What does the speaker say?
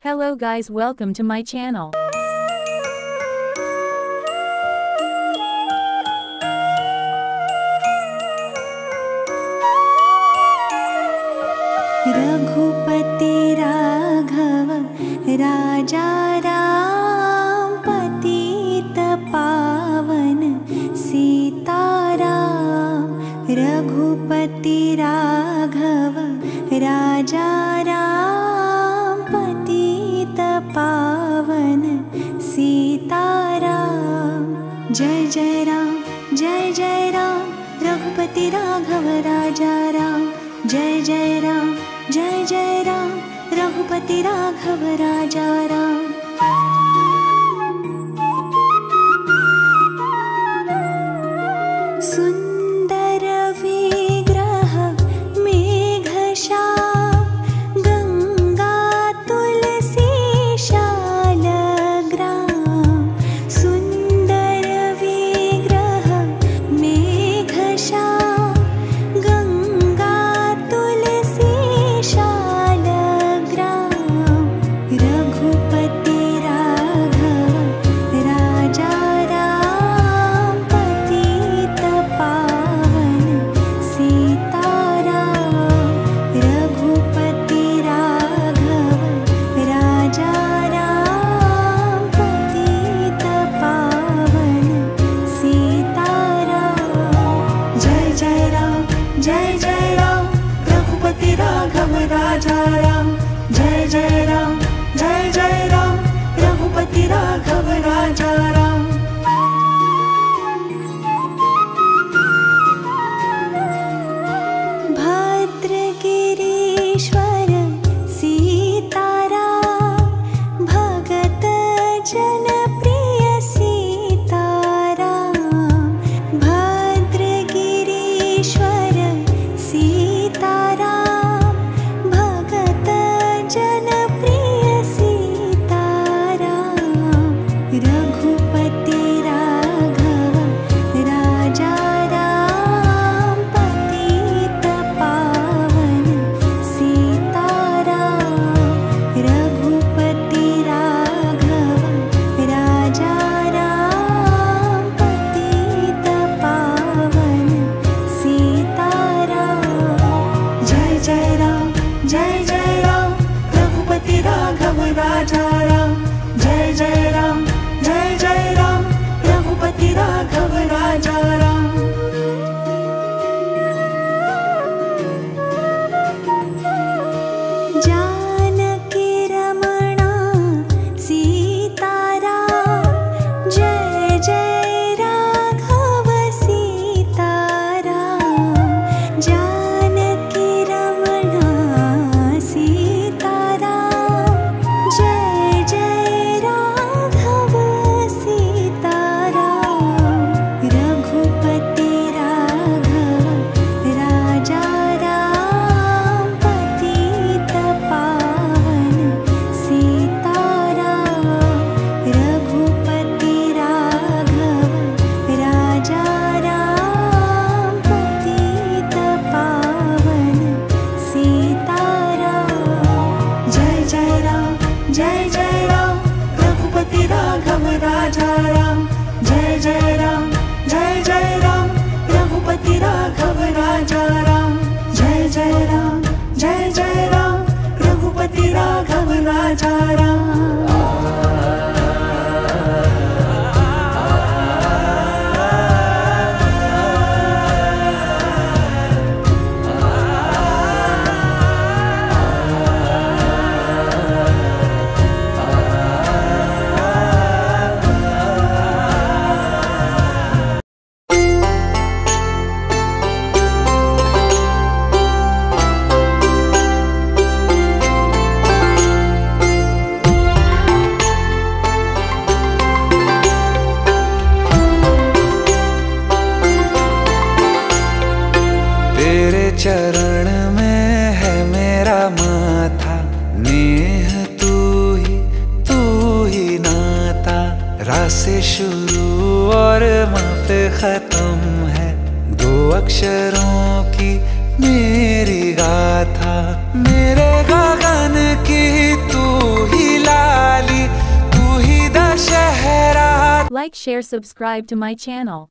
Hello guys, welcome to my channel. Raghupati Raghav राजा राम पतित पावन सीताराम। रघुपति राघव राजा राम पतित पावन सीताराम। जय जय राम रघुपति राघव राजा राम। जय जय राम रघुपति राघव राजा राम। सुंदर विग्रह मेघश्याम गंगा तुलसी शालग्राम। सुंदर विग्रह मेघश्याम गंगा तुलसी शालग्राम। रघुपति राघव राजा राम पतित पावन सीताराम। रघुपति राघव राजा राम पतित पावन सीताराम। जय जय राम रघुपति राघव राजा राम। जय जय राम रघुपति राघव राजा राम। भद्रगिरीश्वर सीताराम भगत जन प्रिय सीताराम। भद्रगिरीश्वर सीताराम भगत जन प्रिय सीताराम। रघुपति राघव राजा राम पतित पावन सीताराम। रघुपति राघव राजा राम पतित पावन सीताराम। जय जय राम रघुपति राघव राजा राम। जय जय राम रघुपति राघव राजा राम। जानकी रमणा सीताराम जय जय राघव सीताराम। जानकी रमणा सीताराम जय जय राघव सीताराम। रघुपति राघव राजा राम पतित पावन सीताराम। रघुपति राघव राजा राम पतित पावन सीताराम। जय जय राम रघुपति राघव राजा राम। जय जय राम रघुपति राघव राजा राम। जय जय राम रघुपति राघव राजा राम। तेरे चरण में है मेरा माथा, नेह तू ही नाता। रा से शुरू और माँ पे खत्म है, दो अक्षरों की मेरी गाथा। मेरे गगन की तू ही Like, share, subscribe to my channel.